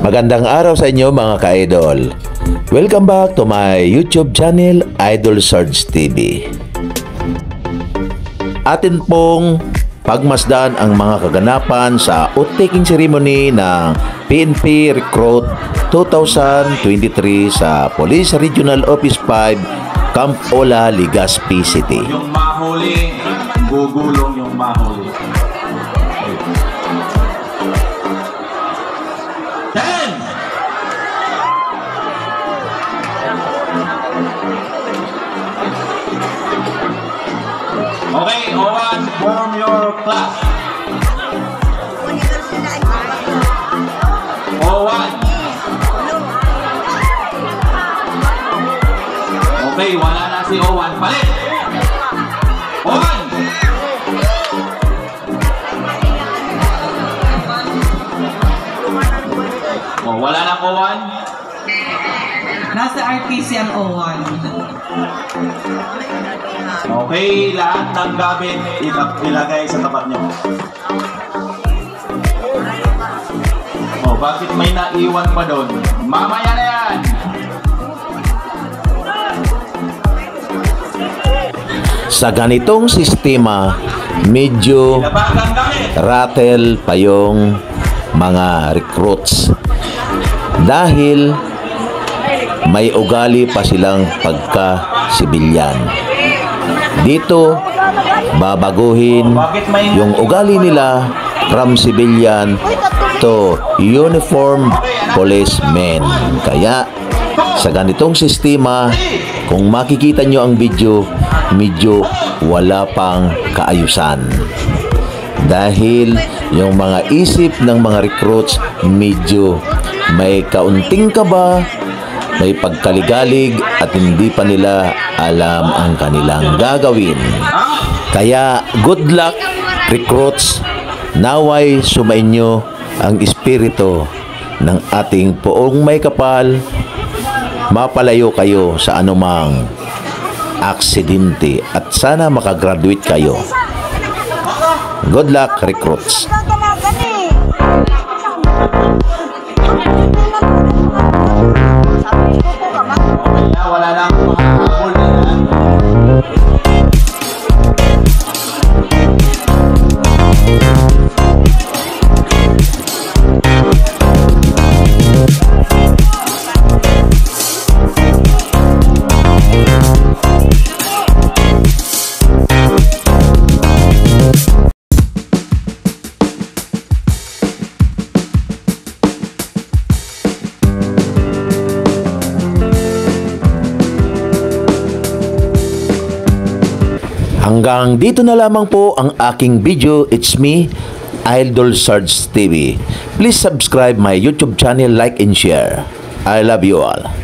Magandang araw sa inyo mga ka-idol. Welcome back to my YouTube channel, Idol Sarge TV. Atin pong pagmasdan ang mga kaganapan sa oath-taking ceremony ng PNP Recruit 2023 sa Police Regional Office 5, Camp Ola, Legazpi City. Yung mahuli, gugulong yung mahuli. 10! Okay, Owen, form your class. Owen. Okay, wala na si Owen. Palit! Owen! Oh, wala na Owen? Nasa RTC ang O1. Okay, lahat ng gamit ilagay sa tapat nyo. Oh, bakit may naiwan pa doon? Mamaya na yan! Sa ganitong sistema, medyo Labagang gamit! rattle pa yung mga recruits dahil may ugali pa silang pagka-sibilyan. Dito, babaguhin yung ugali nila from civilian to uniform policemen. Kaya, sa ganitong sistema, kung makikita nyo ang video, medyo wala pang kaayusan. Dahil yung mga isip ng mga recruits medyo may kaunting kaba, may pagkaligalig at hindi pa nila alam ang kanilang gagawin. Kaya good luck recruits, naway sumainyo ang espiritu ng ating poong may kapal, mapalayo kayo sa anumang aksidente at sana makagraduate kayo. Good luck recruits. Wala na akong makakabol na yan. Hanggang dito na lamang po ang aking video. It's me, Idol Sarge TV. Please subscribe my YouTube channel, like and share. I love you all.